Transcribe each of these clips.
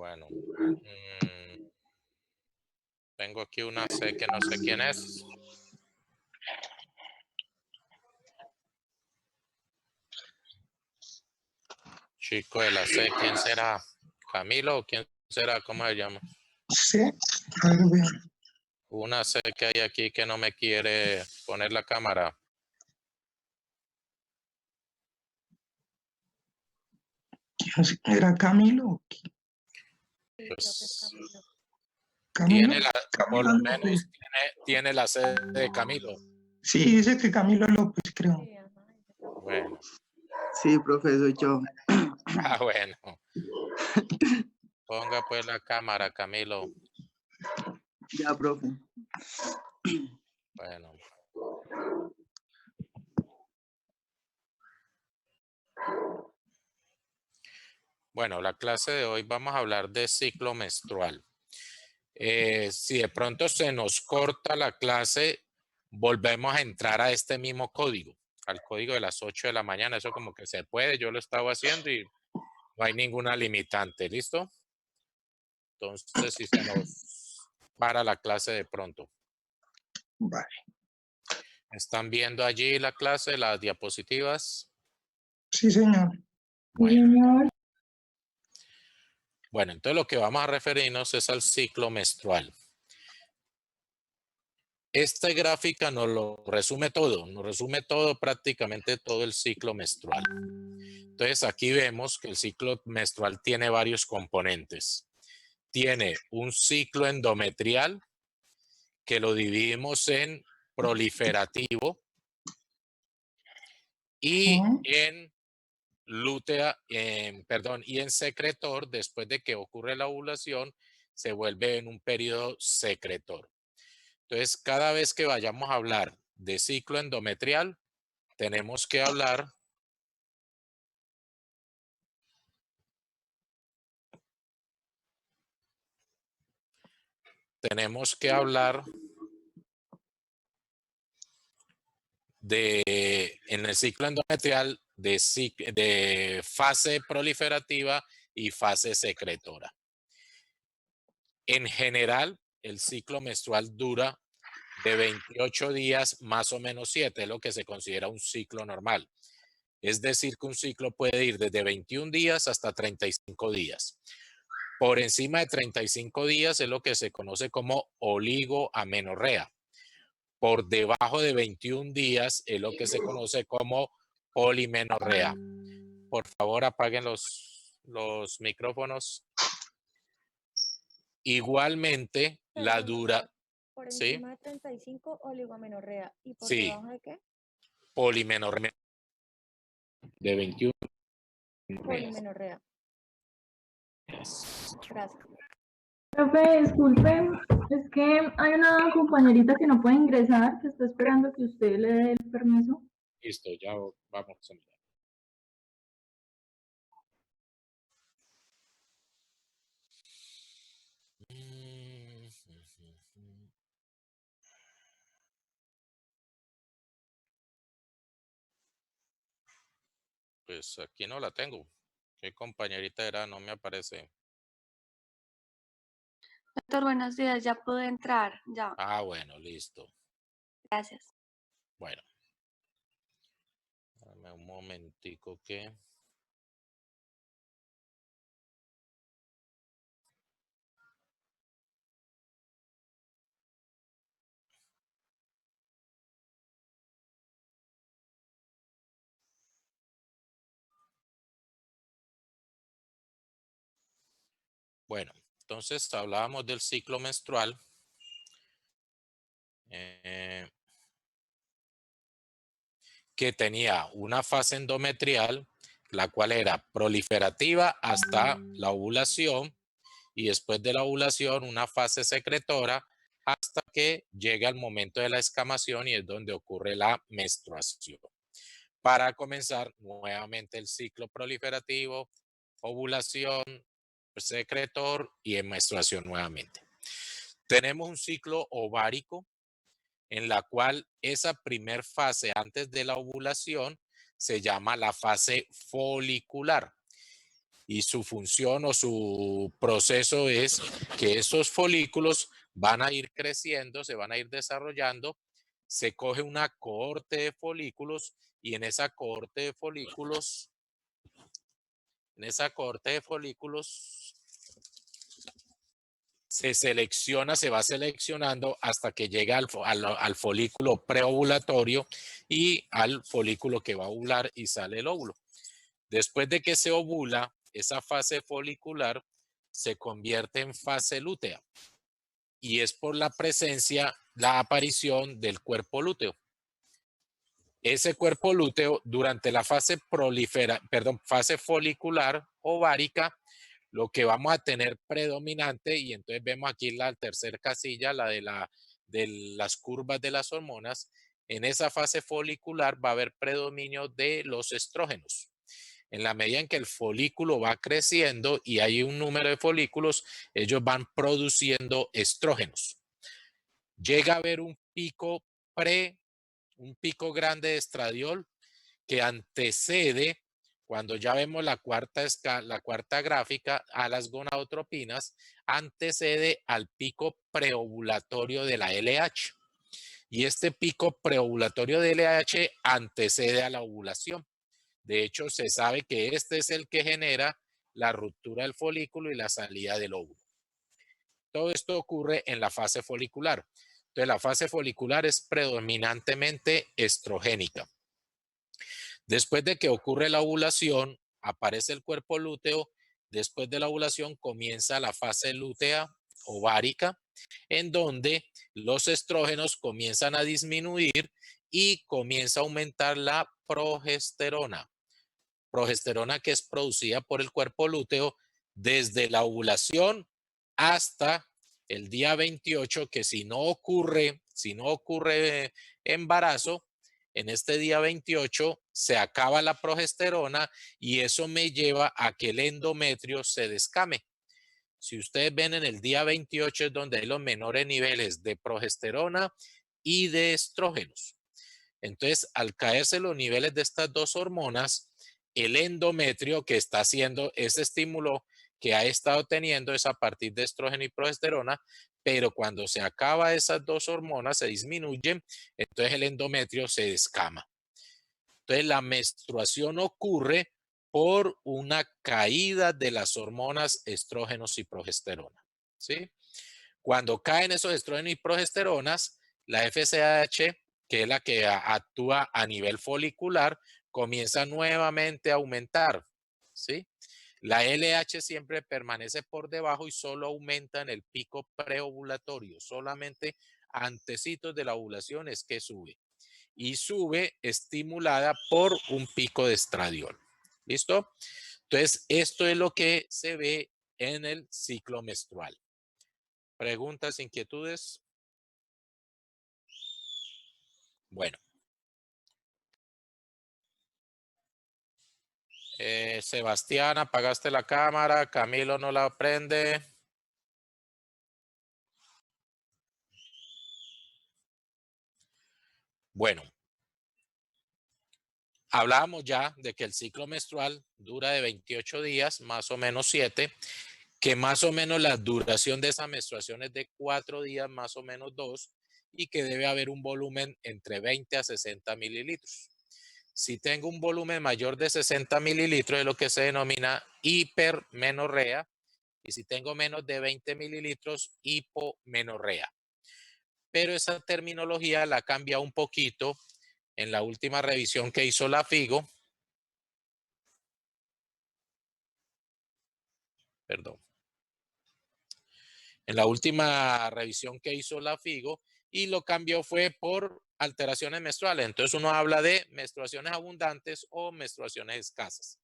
Bueno, tengo aquí una C que no sé quién es. Chico de la C, ¿quién será? ¿Camilo o quién será? ¿Cómo se llama? Sí, a ver, vean. Una C que hay aquí que no me quiere poner la cámara. ¿Era Camilo? Pues, ¿Camilo? por Camilo lo López. menos tiene la C de Camilo. Sí, dice que Camilo López, creo. Bueno, Sí, profe, soy yo. bueno. Ponga pues la cámara, Camilo. Ya, profe. Bueno. Bueno, la clase de hoy vamos a hablar de ciclo menstrual. Si de pronto se nos corta la clase, volvemos a entrar a este mismo código, al código de las 8 de la mañana. Eso como que se puede, yo lo estaba haciendo y no hay ninguna limitante, ¿listo? Entonces, si se nos para la clase de pronto. Vale. ¿Están viendo allí la clase, las diapositivas? Sí, señor. Bueno. Bueno, entonces lo que vamos a referirnos es al ciclo menstrual. Esta gráfica nos lo resume todo, prácticamente todo el ciclo menstrual. Entonces aquí vemos que el ciclo menstrual tiene varios componentes. Tiene un ciclo endometrial que lo dividimos en proliferativo y en lútea, y en secretor. Después de que ocurre la ovulación, se vuelve en un periodo secretor. Entonces, cada vez que vayamos a hablar de ciclo endometrial, tenemos que hablar en el ciclo endometrial de fase proliferativa y fase secretora. En general, el ciclo menstrual dura de 28 días, más o menos 7, es lo que se considera un ciclo normal. Es decir, que un ciclo puede ir desde 21 días hasta 35 días. Por encima de 35 días es lo que se conoce como oligoamenorrea. Por debajo de 21 días es lo que se conoce como polimenorrea. Por favor, apaguen los micrófonos. Igualmente, la dura... Por ¿Sí? encima de 35, oligomenorrea. ¿Y por Sí. debajo de qué? Polimenorrea. De 21. Polimenorrea. Gracias. Profe, disculpe, es que hay una compañerita que no puede ingresar, que está esperando que usted le dé el permiso. Listo, ya vamos a mirar. Pues aquí no la tengo. ¿Qué compañerita era? No me aparece. Doctor, buenos días, ya pude entrar, ya. Ah, bueno, listo. Gracias. Bueno. Dame un momentico que... Bueno, entonces hablábamos del ciclo menstrual. Que tenía una fase endometrial, la cual era proliferativa hasta la ovulación, y después de la ovulación una fase secretora hasta que llega el momento de la escamación y es donde ocurre la menstruación. Para comenzar nuevamente el ciclo proliferativo, ovulación, secretor y en menstruación nuevamente. Tenemos un ciclo ovárico en la cual esa primer fase antes de la ovulación se llama la fase folicular. y su función o su proceso es que estos folículos van a ir creciendo, se van a ir desarrollando, se coge una cohorte de folículos y en esa cohorte de folículos, se selecciona, se va seleccionando hasta que llega al folículo preovulatorio y al folículo que va a ovular y sale el óvulo. Después de que se ovula, esa fase folicular se convierte en fase lútea y es por la presencia, la aparición del cuerpo lúteo. Ese cuerpo lúteo durante la fase fase folicular ovárica, lo que vamos a tener predominante, y entonces vemos aquí la tercera casilla, la de las curvas de las hormonas, en esa fase folicular va a haber predominio de los estrógenos. En la medida en que el folículo va creciendo y hay un número de folículos, ellos van produciendo estrógenos. Llega a haber un pico grande de estradiol que antecede, cuando ya vemos la cuarta gráfica, a las gonadotropinas, antecede al pico preovulatorio de la LH. Y este pico preovulatorio de LH antecede a la ovulación. De hecho, se sabe que este es el que genera la ruptura del folículo y la salida del óvulo. Todo esto ocurre en la fase folicular. Entonces, la fase folicular es predominantemente estrogénica. Después de que ocurre la ovulación, aparece el cuerpo lúteo. Después de la ovulación comienza la fase lútea ovárica, en donde los estrógenos comienzan a disminuir y comienza a aumentar la progesterona. Progesterona que es producida por el cuerpo lúteo desde la ovulación hasta el día 28, que si no ocurre embarazo, en este día 28 se acaba la progesterona y eso me lleva a que el endometrio se descame. Si ustedes ven, en el día 28 es donde hay los menores niveles de progesterona y de estrógenos. Entonces, al caerse los niveles de estas dos hormonas, el endometrio, que está haciendo ese estímulo que ha estado teniendo, es a partir de estrógeno y progesterona, pero cuando se acaba esas dos hormonas, se disminuyen, entonces el endometrio se descama. Entonces, la menstruación ocurre por una caída de las hormonas estrógenos y progesterona, ¿sí? Cuando caen esos estrógenos y progesteronas, la FSH, que es la que actúa a nivel folicular, comienza nuevamente a aumentar, ¿sí? La LH siempre permanece por debajo y solo aumenta en el pico preovulatorio. Solamente antecitos de la ovulación es que sube. Y sube estimulada por un pico de estradiol. ¿Listo? Entonces, esto es lo que se ve en el ciclo menstrual. ¿Preguntas, inquietudes? Bueno. Sebastián, apagaste la cámara. Camilo no la prende. Bueno. Hablábamos ya de que el ciclo menstrual dura de 28 días, más o menos 7, que más o menos la duración de esa menstruación es de 4 días, más o menos 2, y que debe haber un volumen entre 20 a 60 mililitros. Si tengo un volumen mayor de 60 mililitros, es lo que se denomina hipermenorrea, y si tengo menos de 20 mililitros, hipomenorrea. Pero esa terminología la cambia un poquito en la última revisión que hizo la FIGO. Perdón. En la última revisión que hizo la FIGO, y lo cambió fue por alteraciones menstruales. Entonces uno habla de menstruaciones abundantes o menstruaciones escasas.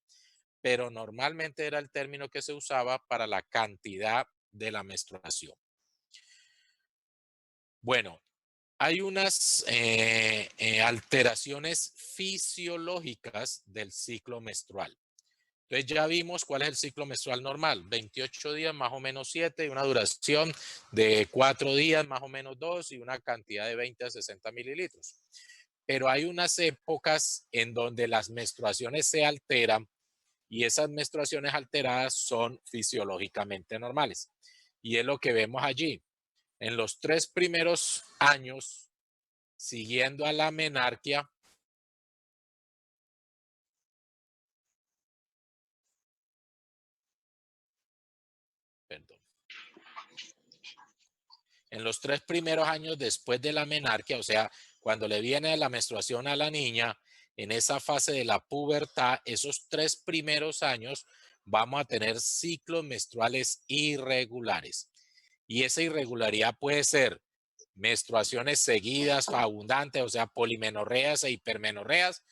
Pero normalmente era el término que se usaba para la cantidad de la menstruación. Bueno, hay unas alteraciones fisiológicas del ciclo menstrual. Entonces ya vimos cuál es el ciclo menstrual normal, 28 días más o menos 7 y una duración de 4 días más o menos 2 y una cantidad de 20 a 60 mililitros. Pero hay unas épocas en donde las menstruaciones se alteran Y esas menstruaciones alteradas son fisiológicamente normales. Y es lo que vemos allí. En los 3 primeros años, siguiendo a la menarquia, perdón. En los 3 primeros años después de la menarquia, o sea, cuando le viene la menstruación a la niña, en esa fase de la pubertad, esos 3 primeros años, vamos a tener ciclos menstruales irregulares. Y esa irregularidad puede ser menstruaciones seguidas, abundantes, o sea, polimenorreas e hipermenorreas,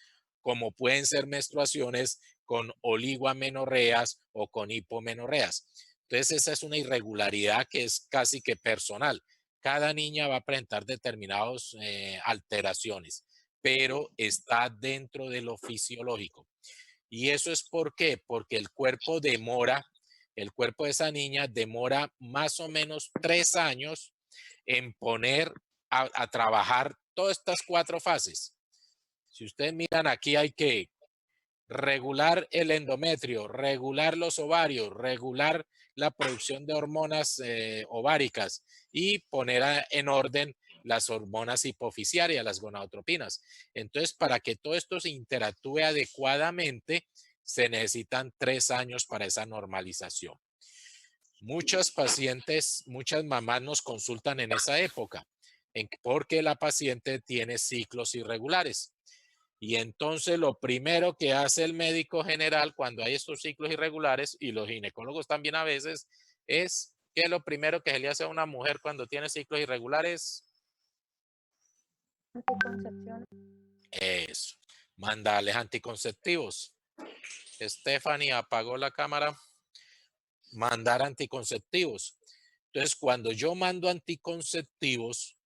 como pueden ser menstruaciones con oligoamenorreas o con hipomenorreas. Entonces, esa es una irregularidad que es casi que personal. Cada niña va a presentar determinadas alteraciones, pero está dentro de lo fisiológico. ¿Y eso es por qué? Porque el cuerpo de esa niña demora más o menos 3 años en poner a trabajar todas estas 4 fases. Si ustedes miran aquí hay que regular el endometrio, regular los ovarios, regular la producción de hormonas ováricas y poner en orden las hormonas hipofisiarias, las gonadotropinas. Entonces, para que todo esto se interactúe adecuadamente, se necesitan 3 años para esa normalización. Muchas pacientes, muchas mamás nos consultan en esa época, porque la paciente tiene ciclos irregulares. Y entonces lo primero que hace el médico general cuando hay estos ciclos irregulares, y los ginecólogos también a veces, es que lo primero que se le hace a una mujer cuando tiene ciclos irregulares Anticoncepción. es mandarles anticonceptivos. Stephanie apagó la cámara. Mandar anticonceptivos. Entonces, cuando yo mando anticonceptivos,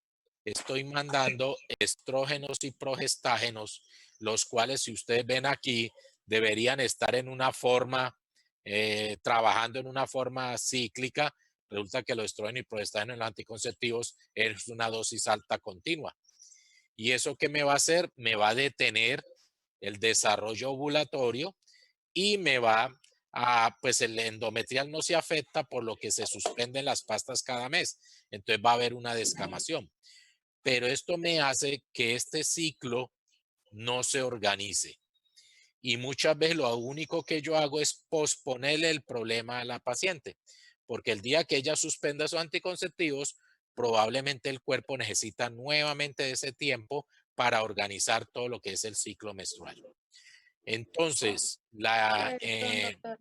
estoy mandando estrógenos y progestágenos, los cuales, si ustedes ven aquí, deberían estar en una forma, trabajando en una forma cíclica. Resulta que los estrógenos y progestágenos en los anticonceptivos es una dosis alta continua. ¿Y eso qué me va a hacer? Me va a detener el desarrollo ovulatorio y me va a, pues el endometrial no se afecta, por lo que se suspenden las pastas cada mes. Entonces va a haber una descamación. Pero esto me hace que este ciclo no se organice. Y muchas veces lo único que yo hago es posponerle el problema a la paciente, porque el día que ella suspenda esos anticonceptivos, probablemente el cuerpo necesita nuevamente ese tiempo para organizar todo lo que es el ciclo menstrual. Entonces, Perdón, doctor.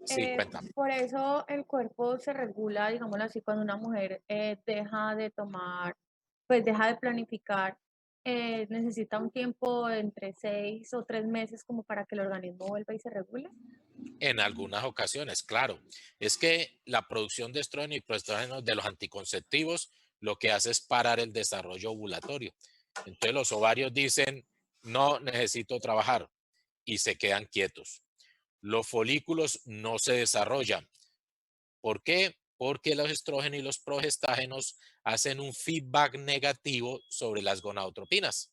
sí, cuéntame. Por eso el cuerpo se regula, digámoslo así, cuando una mujer deja de tomar, pues deja de planificar, necesita un tiempo entre 6 o 3 meses como para que el organismo vuelva y se regule. En algunas ocasiones, claro. Es que la producción de estrógeno y progestágeno de los anticonceptivos lo que hace es parar el desarrollo ovulatorio. Entonces los ovarios dicen, no necesito trabajar y se quedan quietos. Los folículos no se desarrollan. ¿Por qué? Porque los estrógenos y los progestágenos hacen un feedback negativo sobre las gonadotropinas.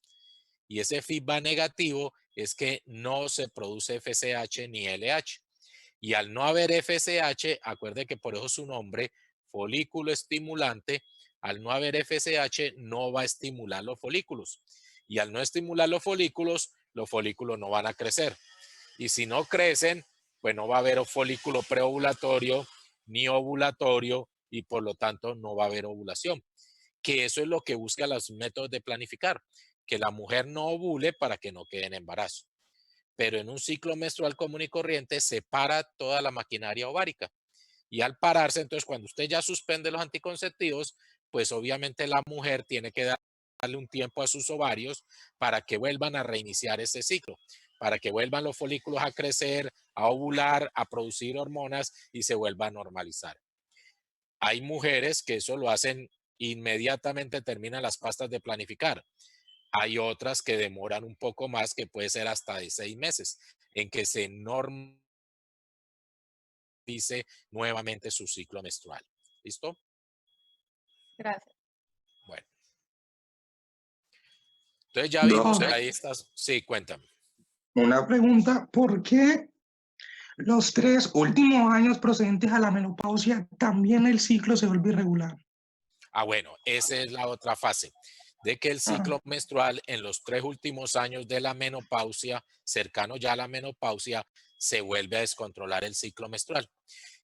Y ese feedback negativo es que no se produce FSH ni LH. Y al no haber FSH, acuerde que por eso su nombre, folículo estimulante, al no haber FSH no va a estimular los folículos. Y al no estimular los folículos no van a crecer. Y si no crecen, pues no va a haber folículo preovulatorio ni ovulatorio y por lo tanto no va a haber ovulación. Que eso es lo que buscan los métodos de planificar, que la mujer no ovule para que no quede en embarazo. Pero en un ciclo menstrual común y corriente se para toda la maquinaria ovárica. Y al pararse, entonces cuando usted ya suspende los anticonceptivos, pues obviamente la mujer tiene que darle un tiempo a sus ovarios para que vuelvan a reiniciar ese ciclo, para que vuelvan los folículos a crecer, a ovular, a producir hormonas y se vuelva a normalizar. Hay mujeres que eso lo hacen inmediatamente, terminan las pastas de planificar. Hay otras que demoran un poco más, que puede ser hasta de 6 meses, en que se normalice nuevamente su ciclo menstrual. ¿Listo? Gracias. Bueno. Entonces ya vimos Doc, que ahí estás. Sí, cuéntame. una pregunta, ¿por qué Los 3 últimos años procedentes a la menopausia, también el ciclo se vuelve irregular. Ah, bueno, esa es la otra fase, de que el ciclo Ajá. menstrual en los 3 últimos años de la menopausia, cercano ya a la menopausia, se vuelve a descontrolar el ciclo menstrual.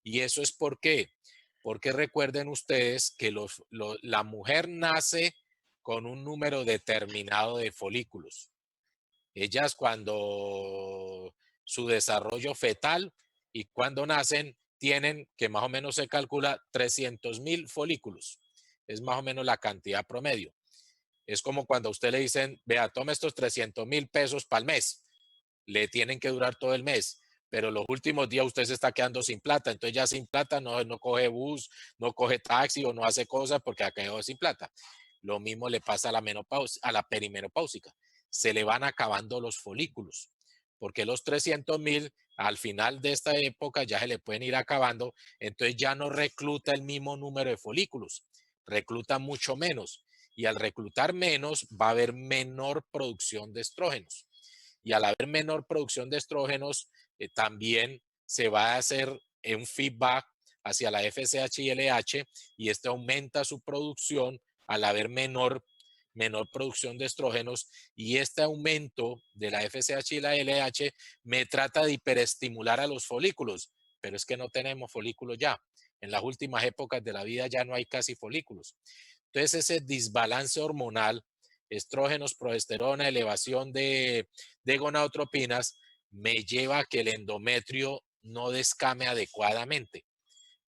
¿Y eso es por qué? Porque recuerden ustedes que la mujer nace con un número determinado de folículos. Ellas cuando su desarrollo fetal y cuando nacen tienen, que más o menos se calcula, 300.000 folículos. Es más o menos la cantidad promedio. Es como cuando a usted le dicen, vea, tome estos 300.000 pesos para el mes. Le tienen que durar todo el mes, pero los últimos días usted se está quedando sin plata. Entonces ya sin plata no coge bus, no coge taxi o no hace cosas porque ha quedado sin plata. Lo mismo le pasa a la menopausia, a la perimenopáusica. Se le van acabando los folículos, porque los 300.000 al final de esta época ya se le pueden ir acabando, entonces ya no recluta el mismo número de folículos, recluta mucho menos y al reclutar menos va a haber menor producción de estrógenos. Y al haber menor producción de estrógenos, también se va a hacer un feedback hacia la FSH y LH y este aumenta su producción al haber menor producción de estrógenos y este aumento de la FSH y la LH me trata de hiperestimular a los folículos, pero es que no tenemos folículos ya. En las últimas épocas de la vida ya no hay casi folículos. Entonces ese desbalance hormonal, estrógenos, progesterona, elevación de gonadotropinas, me lleva a que el endometrio no descame adecuadamente.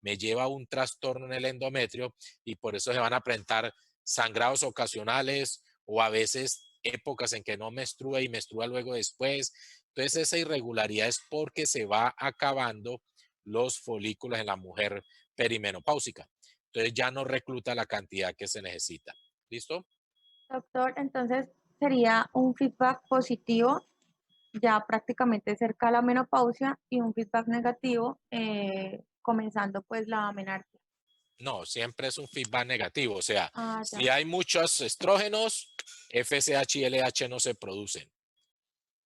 Me lleva a un trastorno en el endometrio y por eso se van a presentar sangrados ocasionales o a veces épocas en que no menstrua y menstrua luego después. Entonces esa irregularidad es porque se va acabando los folículos en la mujer perimenopáusica. Entonces ya no recluta la cantidad que se necesita. ¿Listo? Doctor, entonces sería un feedback positivo ya prácticamente cerca a la menopausia y un feedback negativo comenzando pues la menarquia. No, siempre es un feedback negativo. O sea, Ah, ya. si hay muchos estrógenos, FSH y LH no se producen.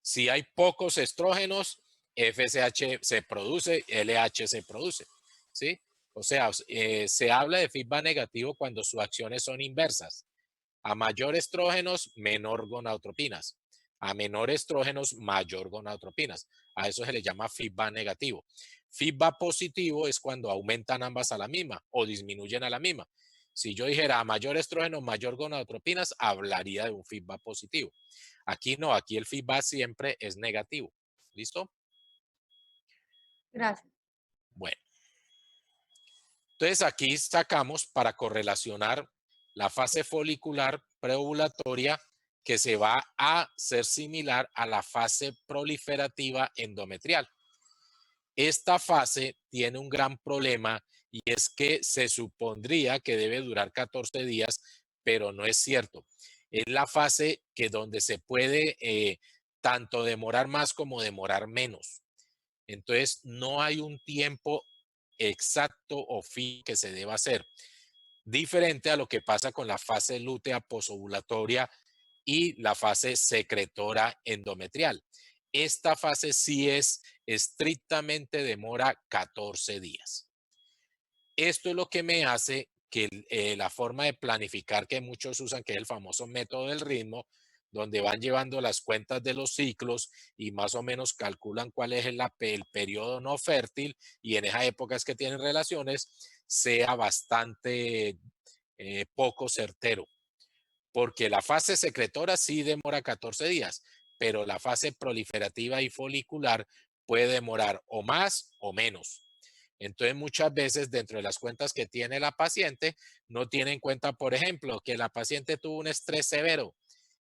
Si hay pocos estrógenos, FSH se produce, LH se produce. ¿Sí? O sea, se habla de feedback negativo cuando sus acciones son inversas. A mayor estrógenos, menor gonadotropinas. A menor estrógenos, mayor gonadotropinas. A eso se le llama feedback negativo. Feedback positivo es cuando aumentan ambas a la misma o disminuyen a la misma. Si yo dijera a mayor estrógeno, mayor gonadotropinas, hablaría de un feedback positivo. Aquí no, aquí el feedback siempre es negativo. ¿Listo? Gracias. Bueno. Entonces aquí sacamos para correlacionar la fase folicular preovulatoria que se va a ser similar a la fase proliferativa endometrial. Esta fase tiene un gran problema y es que se supondría que debe durar 14 días, pero no es cierto. Es la fase que donde se puede tanto demorar más como demorar menos. Entonces, no hay un tiempo exacto o fin que se deba hacer. Diferente a lo que pasa con la fase lútea posovulatoria y la fase secretora endometrial. Esta fase sí es estrictamente demora 14 días. Esto es lo que me hace que la forma de planificar que muchos usan, que es el famoso método del ritmo, donde van llevando las cuentas de los ciclos y más o menos calculan cuál es el periodo no fértil y en esas épocas que tienen relaciones, sea bastante poco certero. Porque la fase secretora sí demora 14 días, pero la fase proliferativa y folicular puede demorar o más o menos. Entonces, muchas veces dentro de las cuentas que tiene la paciente, no tiene en cuenta, por ejemplo, que la paciente tuvo un estrés severo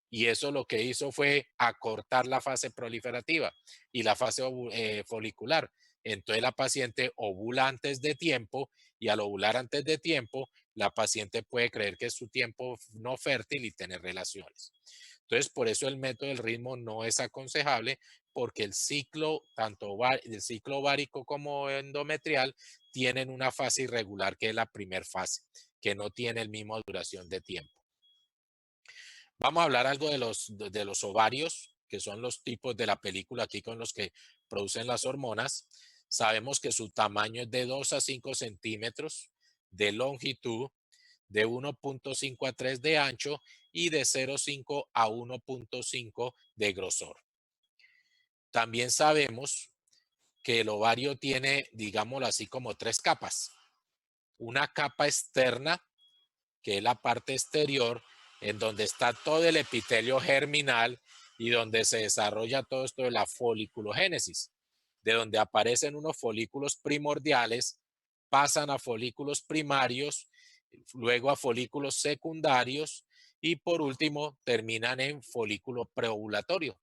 y eso lo que hizo fue acortar la fase proliferativa y la fase folicular. Entonces, la paciente ovula antes de tiempo y al ovular antes de tiempo, la paciente puede creer que es su tiempo no fértil y tener relaciones. Entonces, por eso el método del ritmo no es aconsejable porque el ciclo, tanto el ciclo ovárico como endometrial, tienen una fase irregular que es la primera fase, que no tiene el mismo duración de tiempo. Vamos a hablar algo de los ovarios, que son los tipos de la película aquí con los que producen las hormonas. Sabemos que su tamaño es de 2 a 5 centímetros de longitud, de 1.5 a 3 de ancho y de 0.5 a 1.5 de grosor. También sabemos que el ovario tiene, digámoslo así, como 3 capas. Una capa externa, que es la parte exterior, en donde está todo el epitelio germinal y donde se desarrolla todo esto de la foliculogénesis, de donde aparecen unos folículos primordiales, pasan a folículos primarios, luego a folículos secundarios y por último terminan en folículo preovulatorio.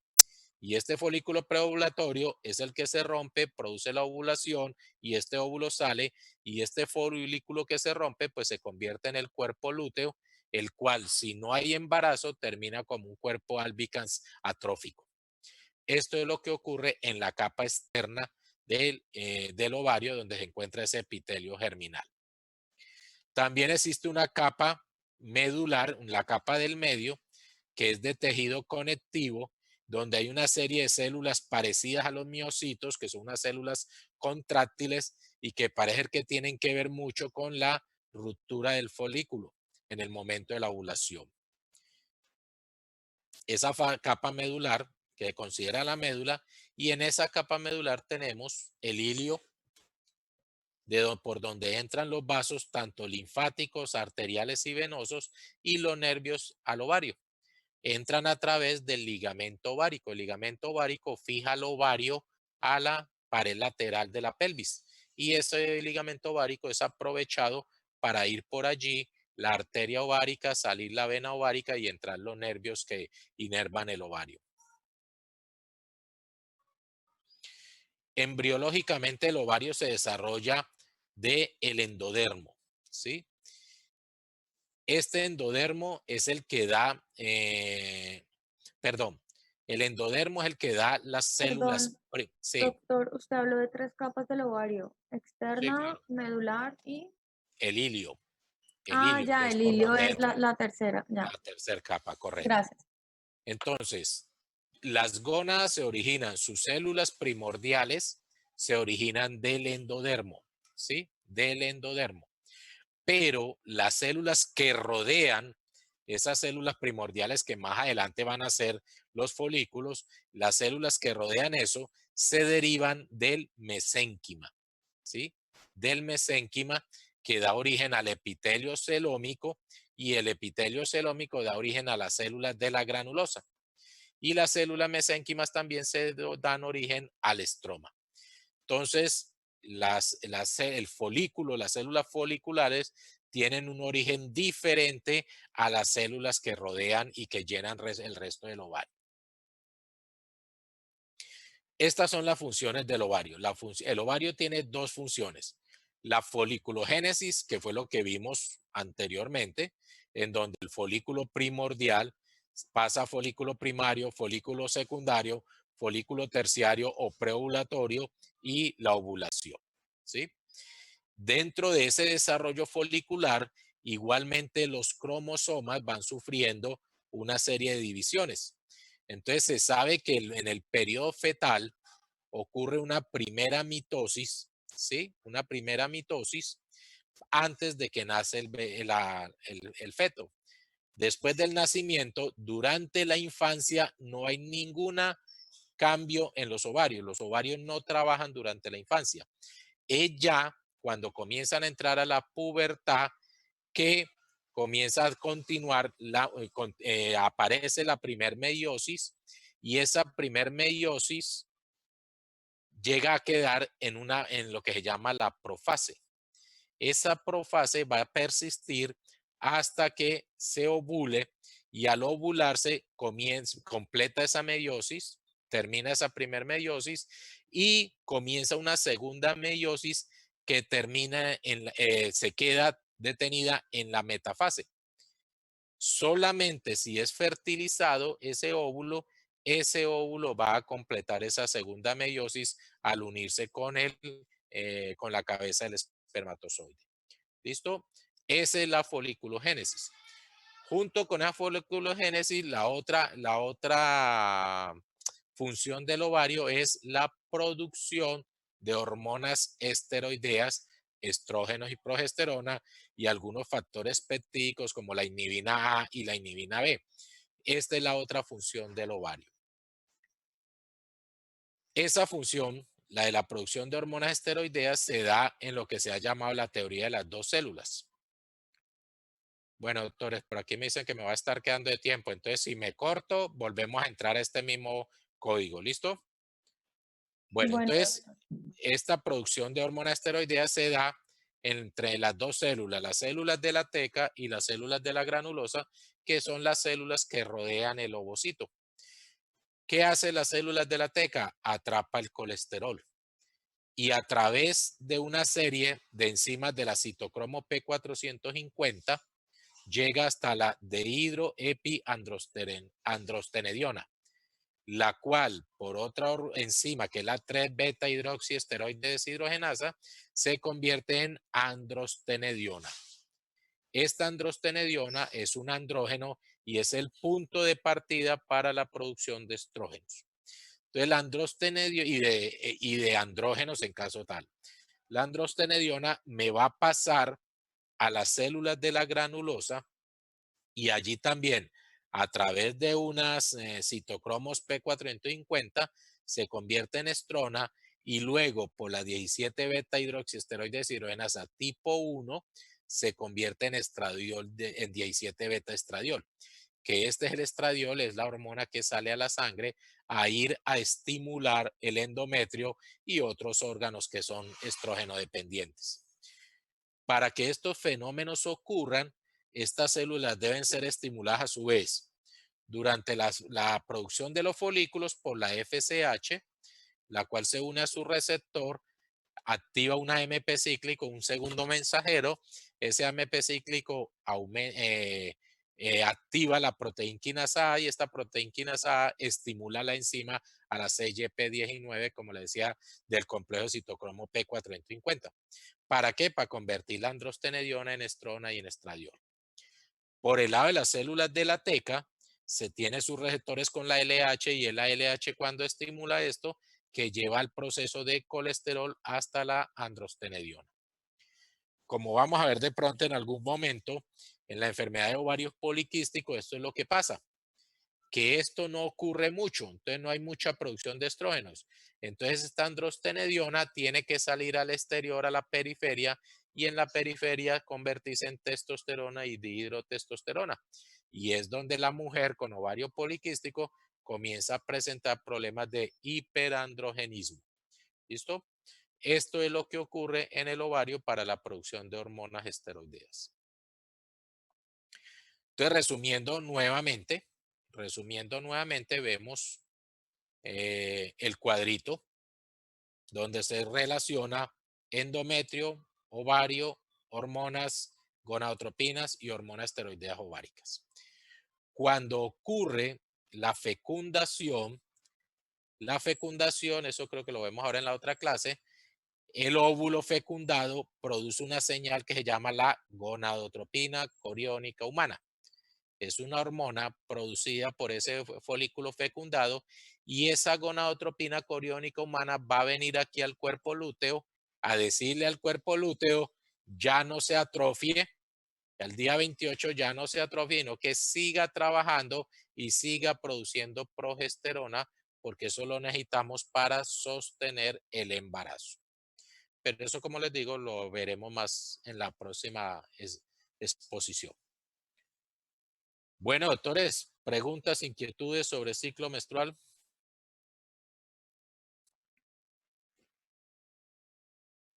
Y este folículo preovulatorio es el que se rompe, produce la ovulación y este óvulo sale y este folículo que se rompe pues se convierte en el cuerpo lúteo, el cual si no hay embarazo termina como un cuerpo albicans atrófico. Esto es lo que ocurre en la capa externa del ovario donde se encuentra ese epitelio germinal. También existe una capa medular, la capa del medio, que es de tejido conectivo, donde hay una serie de células parecidas a los miocitos, que son unas células contráctiles y que parece que tienen que ver mucho con la ruptura del folículo en el momento de la ovulación. Esa capa medular, que se considera la médula, y en esa capa medular tenemos el hilio, por donde entran los vasos, tanto linfáticos, arteriales y venosos, y los nervios al ovario. Entran a través del ligamento ovárico. El ligamento ovárico fija el ovario a la pared lateral de la pelvis. Y ese ligamento ovárico es aprovechado para ir por allí la arteria ovárica, salir la vena ovárica y entrar los nervios que inervan el ovario. Embriológicamente el ovario se desarrolla del endodermo, ¿sí? Este endodermo es el que da, el endodermo es el que da las células. Sí, Doctor, usted habló de 3 capas del ovario, sí, externa, claro. medular y... El hilio, Ah, que ya, es el por hilio donde es entra la tercera, ya, la tercera capa, correcto. gracias. Entonces, las gónadas se originan, sus células primordiales se originan del endodermo, ¿sí? Del endodermo. Pero las células que rodean esas células primordiales que más adelante van a ser los folículos, las células que rodean eso se derivan del mesénquima, ¿sí? Del mesénquima que da origen al epitelio celómico y el epitelio celómico da origen a las células de la granulosa. Y las células mesénquimas también se dan origen al estroma. Entonces, el folículo, las células foliculares tienen un origen diferente a las células que rodean y que llenan el resto del ovario. Estas son las funciones del ovario. El ovario tiene 2 funciones. La foliculogénesis, que fue lo que vimos anteriormente, en donde el folículo primordial pasa a folículo primario, folículo secundario, folículo terciario o preovulatorio y la ovulación, ¿sí? Dentro de ese desarrollo folicular, igualmente los cromosomas van sufriendo una serie de divisiones. Entonces se sabe que en el periodo fetal ocurre una primera mitosis, ¿sí? Una primera mitosis antes de que nace el feto. Después del nacimiento, durante la infancia, no hay ningún cambio en los ovarios. Los ovarios no trabajan durante la infancia. Es ya cuando comienzan a entrar a la pubertad que comienza a continuar, aparece la primer meiosis y esa primer meiosis llega a quedar en lo que se llama la profase. Esa profase va a persistir hasta que se ovule y al ovularse completa esa meiosis, termina esa primer meiosis y comienza una segunda meiosis que se queda detenida en la metafase. Solamente si es fertilizado ese óvulo va a completar esa segunda meiosis al unirse con la cabeza del espermatozoide. ¿Listo? Esa es la foliculogénesis. Junto con la foliculogénesis, la otra función del ovario es la producción de hormonas esteroideas, estrógenos y progesterona, y algunos factores péptidicos como la inhibina A y la inhibina B. Esta es la otra función del ovario. Esa función, la de la producción de hormonas esteroideas, se da en lo que se ha llamado la teoría de las dos células. Bueno, doctores, por aquí me dicen que me va a estar quedando de tiempo. Entonces, si me corto, volvemos a entrar a este mismo código. ¿Listo? Bueno, Bueno, entonces, esta producción de hormonas esteroideas se da entre las dos células, las células de la teca y las células de la granulosa, que son las células que rodean el ovocito. ¿Qué hace las células de la teca? Atrapa el colesterol. Y a través de una serie de enzimas de la citocromo P450, llega hasta la dehidroepiandrostenediona, la cual por otra enzima que es la 3-beta hidroxiesteroide deshidrogenasa se convierte en androstenediona. Esta androstenediona es un andrógeno y es el punto de partida para la producción de estrógenos. Entonces, la androstenediona y de andrógenos en caso tal. La androstenediona me va a pasar a las células de la granulosa y allí también, a través de unas citocromos P450, se convierte en estrona y luego por la 17-beta hidroxiesteroide deshidrogenasa tipo 1 se convierte en estradiol, en 17-beta estradiol, que este es el estradiol, es la hormona que sale a la sangre a ir a estimular el endometrio y otros órganos que son estrógeno dependientes. Para que estos fenómenos ocurran, estas células deben ser estimuladas a su vez durante la producción de los folículos por la FSH, la cual se une a su receptor, activa una AMP cíclico, un segundo mensajero. Ese AMP cíclico activa la proteína quinasa A y esta proteína quinasa A estimula la enzima a la CYP19, como le decía, del complejo citocromo P450. ¿Para qué? Para convertir la androstenediona en estrona y en estradiol. Por el lado de las células de la teca, se tiene sus receptores con la LH y el ALH cuando estimula esto, que lleva al proceso de colesterol hasta la androstenediona. Como vamos a ver de pronto en algún momento, en la enfermedad de ovarios poliquísticos, esto es lo que pasa, que esto no ocurre mucho, entonces no hay mucha producción de estrógenos. Entonces esta androstenediona tiene que salir al exterior, a la periferia, y en la periferia convertirse en testosterona y dihidrotestosterona. Y es donde la mujer con ovario poliquístico comienza a presentar problemas de hiperandrogenismo. ¿Listo? Esto es lo que ocurre en el ovario para la producción de hormonas esteroideas. Entonces, resumiendo nuevamente, vemos el cuadrito donde se relaciona endometrio, ovario, hormonas, gonadotropinas y hormonas esteroideas ováricas. Cuando ocurre la fecundación, eso creo que lo vemos ahora en la otra clase, el óvulo fecundado produce una señal que se llama la gonadotropina coriónica humana. Es una hormona producida por ese folículo fecundado y esa gonadotropina coriónica humana va a venir aquí al cuerpo lúteo a decirle al cuerpo lúteo ya no se atrofie, al día 28 ya no se atrofie, sino que siga trabajando y siga produciendo progesterona, porque eso lo necesitamos para sostener el embarazo. Pero eso, como les digo, lo veremos más en la próxima exposición. Bueno, doctores, preguntas, inquietudes sobre ciclo menstrual.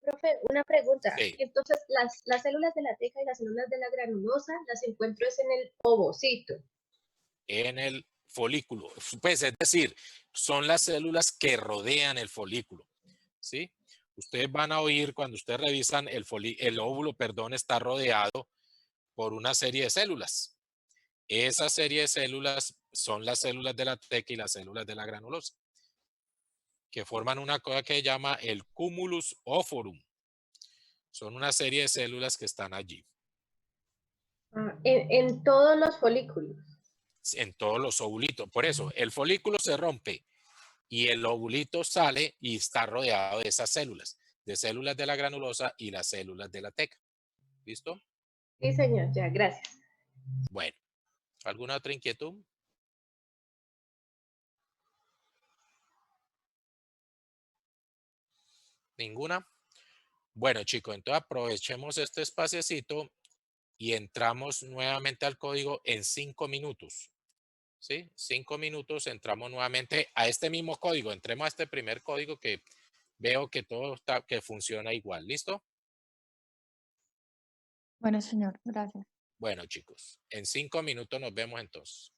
Profe, una pregunta. Sí. Entonces, las células de la teca y las células de la granulosa las encuentro en el ovocito. En el folículo. Pues es decir, son las células que rodean el folículo. ¿Sí? Ustedes van a oír cuando ustedes revisan el óvulo, está rodeado por una serie de células. Esa serie de células son las células de la teca y las células de la granulosa, que forman una cosa que se llama el cumulus ovorum. Son una serie de células que están allí. En todos los folículos. En todos los ovulitos. Por eso, el folículo se rompe y el ovulito sale y está rodeado de esas células de la granulosa y las células de la teca. ¿Listo? Sí, señor, ya, gracias. Bueno, ¿alguna otra inquietud? ¿Ninguna? Bueno, chicos, entonces aprovechemos este espaciecito y entramos nuevamente al código en 5 minutos. ¿Sí? 5 minutos, entramos nuevamente a este mismo código. Entremos a este primer código que veo que todo está, que funciona igual. ¿Listo? Bueno, señor, gracias. Bueno, chicos, en 5 minutos nos vemos entonces.